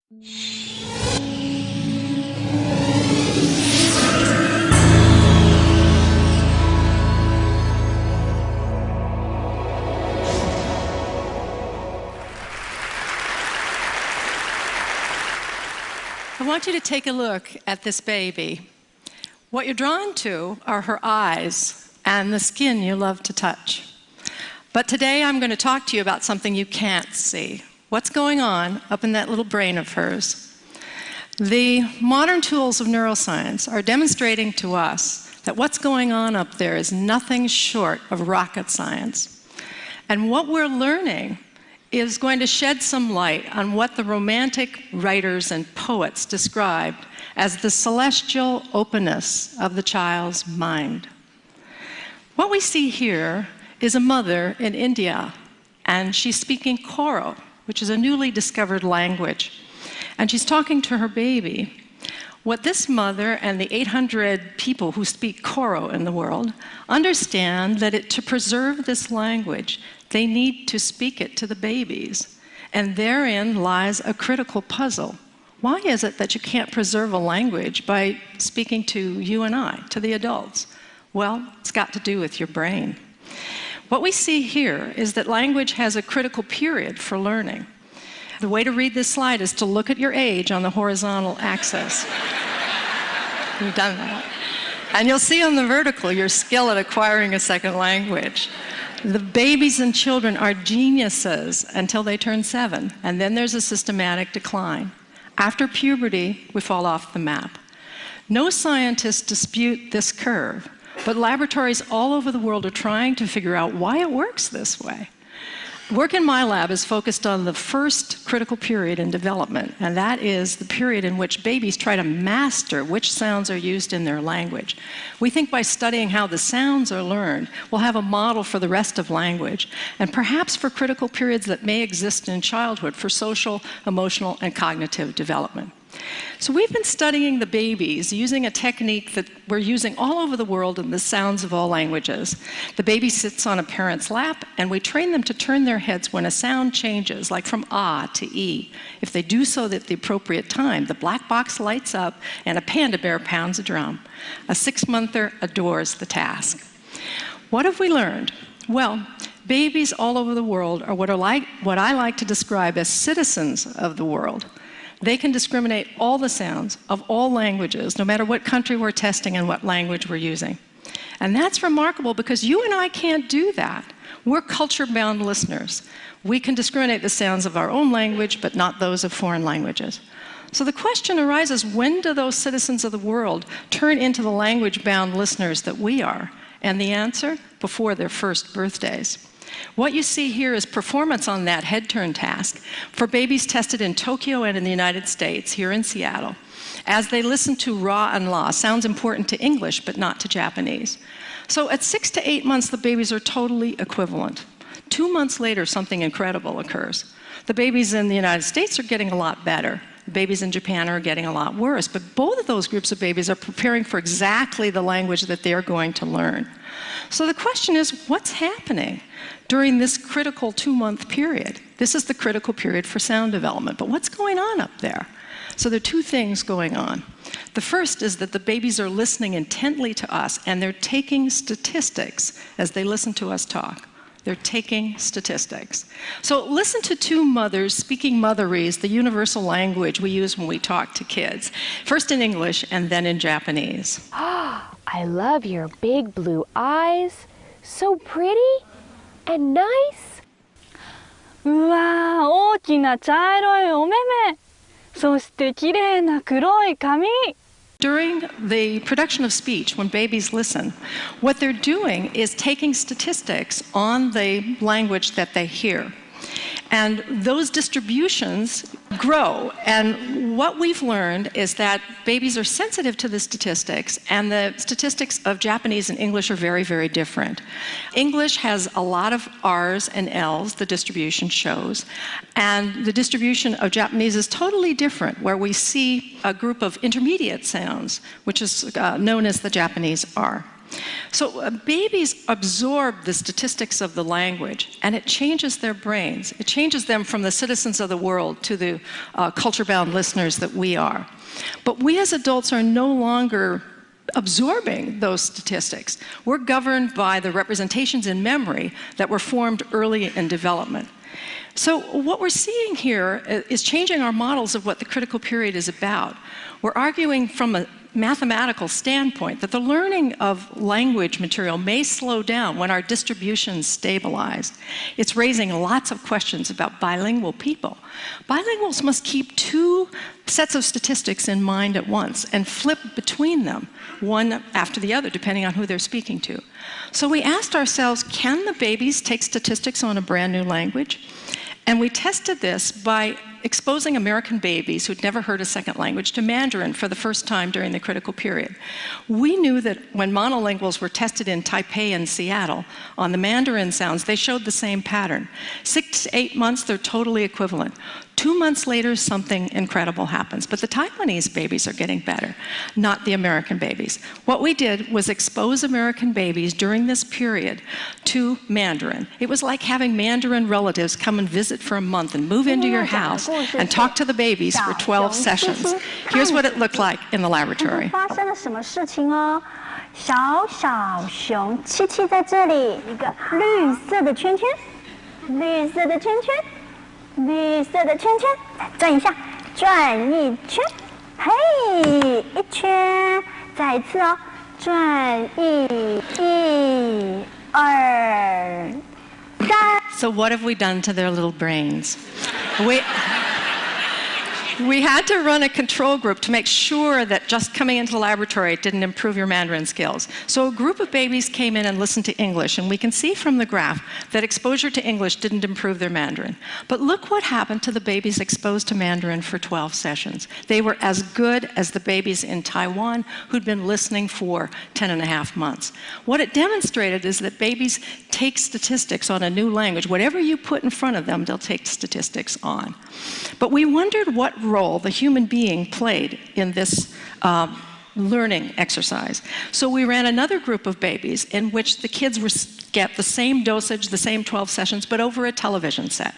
I want you to take a look at this baby. What you're drawn to are her eyes and the skin you love to touch. But today I'm going to talk to you about something you can't see. What's going on up in that little brain of hers? The modern tools of neuroscience are demonstrating to us that what's going on up there is nothing short of rocket science. And what we're learning is going to shed some light on what the Romantic writers and poets described as the celestial openness of the child's mind. What we see here is a mother in India, and she's speaking Koro, which is a newly discovered language. And she's talking to her baby. What this mother and the 800 people who speak Koro in the world understand that to preserve this language, they need to speak it to the babies. And therein lies a critical puzzle. Why is it that you can't preserve a language by speaking to you and I, to the adults? Well, it's got to do with your brain. What we see here is that language has a critical period for learning. The way to read this slide is to look at your age on the horizontal axis. You've done that. And you'll see on the vertical your skill at acquiring a second language. The babies and children are geniuses until they turn 7, and then there's a systematic decline. After puberty, we fall off the map. No scientists dispute this curve, but laboratories all over the world are trying to figure out why it works this way. Work in my lab is focused on the first critical period in development, and that is the period in which babies try to master which sounds are used in their language. We think by studying how the sounds are learned, we'll have a model for the rest of language, and perhaps for critical periods that may exist in childhood for social, emotional, and cognitive development. So we've been studying the babies using a technique that we're using all over the world in the sounds of all languages. The baby sits on a parent's lap, and we train them to turn their heads when a sound changes, like from ah to e. If they do so at the appropriate time, the black box lights up and a panda bear pounds a drum. A 6-monther adores the task. What have we learned? Well, babies all over the world are what I like to describe as citizens of the world. They can discriminate all the sounds of all languages, no matter what country we're testing and what language we're using. And that's remarkable because you and I can't do that. We're culture-bound listeners. We can discriminate the sounds of our own language, but not those of foreign languages. So the question arises, when do those citizens of the world turn into the language-bound listeners that we are? And the answer? Before their first birthdays. What you see here is performance on that head turn task for babies tested in Tokyo and in the United States, here in Seattle, as they listen to ra and la, sounds important to English but not to Japanese. So at 6 to 8 months, the babies are totally equivalent. 2 months later, something incredible occurs. The babies in the United States are getting a lot better. The babies in Japan are getting a lot worse, but both of those groups of babies are preparing for exactly the language that they're going to learn. So the question is, what's happening during this critical 2-month period? This is the critical period for sound development, but what's going on up there? So there are 2 things going on. The first is that the babies are listening intently to us, and they're taking statistics as they listen to us talk. They're taking statistics. So listen to 2 mothers speaking Motherese, the universal language we use when we talk to kids. First in English and then in Japanese. I love your big blue eyes. So pretty and nice. うわー、大きな茶色いお目目。そして綺麗な黒い髪。 During the production of speech, when babies listen, what they're doing is taking statistics on the language that they hear. And those distributions grow. And what we've learned is that babies are sensitive to the statistics, and the statistics of Japanese and English are very, very different. English has a lot of R's and L's, the distribution shows, and the distribution of Japanese is totally different, where we see a group of intermediate sounds, which is known as the Japanese R. So babies absorb the statistics of the language, and it changes their brains. It changes them from the citizens of the world to the culture-bound listeners that we are. But we as adults are no longer absorbing those statistics. We're governed by the representations in memory that were formed early in development. So what we're seeing here is changing our models of what the critical period is about. We're arguing from a mathematical standpoint that the learning of language material may slow down when our distribution's stabilized. It's raising lots of questions about bilingual people. Bilinguals must keep two sets of statistics in mind at once and flip between them, one after the other, depending on who they're speaking to. So we asked ourselves, can the babies take statistics on a brand new language? And we tested this by exposing American babies who'd never heard a second language to Mandarin for the first time during the critical period. We knew that when monolinguals were tested in Taipei and Seattle on the Mandarin sounds, they showed the same pattern. 6 to 8 months, they're totally equivalent. 2 months later, something incredible happens. But the Taiwanese babies are getting better, not the American babies. What we did was expose American babies during this period to Mandarin. It was like having Mandarin relatives come and visit for a month and move into your house and talk to the babies for 12 sessions. Here's what it looked like in the laboratory. 发生了什么事情哦？小小熊七七在这里，一个绿色的圈圈，绿色的圈圈。绿色的圈圈，再转一下，转一圈，嘿，一圈，再一次哦，转一二三。 So what have we done to their little brains? We had to run a control group to make sure that just coming into the laboratory didn't improve your Mandarin skills. So a group of babies came in and listened to English, and we can see from the graph that exposure to English didn't improve their Mandarin. But look what happened to the babies exposed to Mandarin for 12 sessions. They were as good as the babies in Taiwan who'd been listening for 10.5 months. What it demonstrated is that babies take statistics on a new language. Whatever you put in front of them, they'll take statistics on. But we wondered what role the human being played in this learning exercise. So we ran another group of babies in which the kids get the same dosage, the same 12 sessions, but over a television set.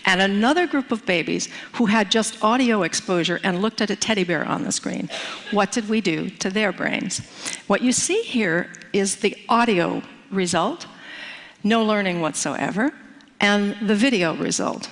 And another group of babies who had just audio exposure and looked at a teddy bear on the screen. What did we do to their brains? What you see here is the audio result, no learning whatsoever, and the video result.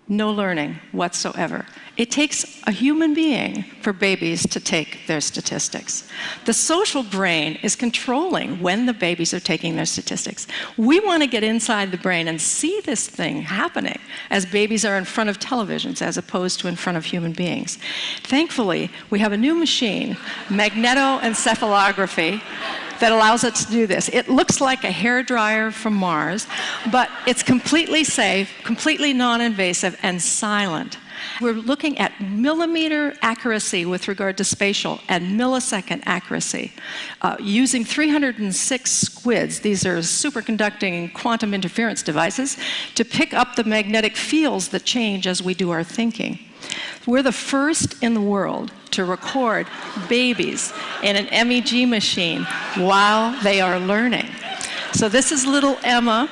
No learning whatsoever. It takes a human being for babies to take their statistics. The social brain is controlling when the babies are taking their statistics. We want to get inside the brain and see this thing happening as babies are in front of televisions as opposed to in front of human beings. Thankfully, we have a new machine, magnetoencephalography, that allows us to do this. It looks like a hairdryer from Mars, but it's completely safe, completely non-invasive, and silent. We're looking at millimeter accuracy with regard to spatial and millisecond accuracy using 306 squids. These are superconducting quantum interference devices to pick up the magnetic fields that change as we do our thinking. We're the first in the world to record babies in an MEG machine while they are learning. So this is little Emma.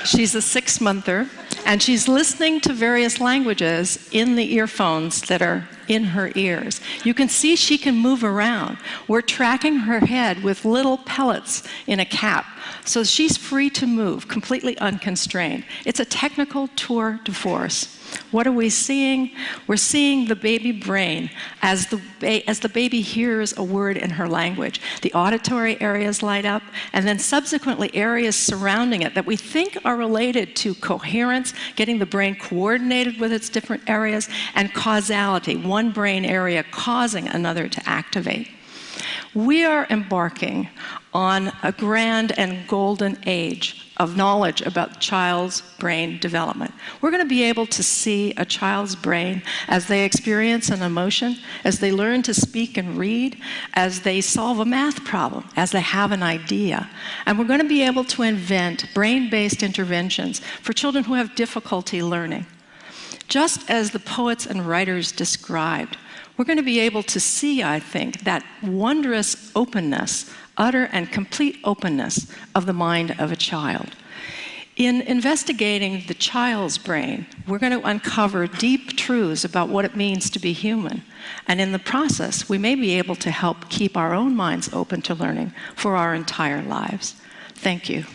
She's a 6-monther, and she's listening to various languages in the earphones that are in her ears. You can see she can move around. We're tracking her head with little pellets in a cap, so she's free to move, completely unconstrained. It's a technical tour de force. What are we seeing? We're seeing the baby brain as the baby hears a word in her language. The auditory areas light up, and then subsequently areas surrounding it that we think are related to coherence, getting the brain coordinated with its different areas, and causality, one brain area causing another to activate. We are embarking on a grand and golden age of knowledge about child's brain development. We're going to be able to see a child's brain as they experience an emotion, as they learn to speak and read, as they solve a math problem, as they have an idea. And we're going to be able to invent brain-based interventions for children who have difficulty learning. Just as the poets and writers described, we're going to be able to see, I think, that wondrous openness utter and complete openness of the mind of a child. In investigating the child's brain, we're going to uncover deep truths about what it means to be human. And in the process, we may be able to help keep our own minds open to learning for our entire lives. Thank you.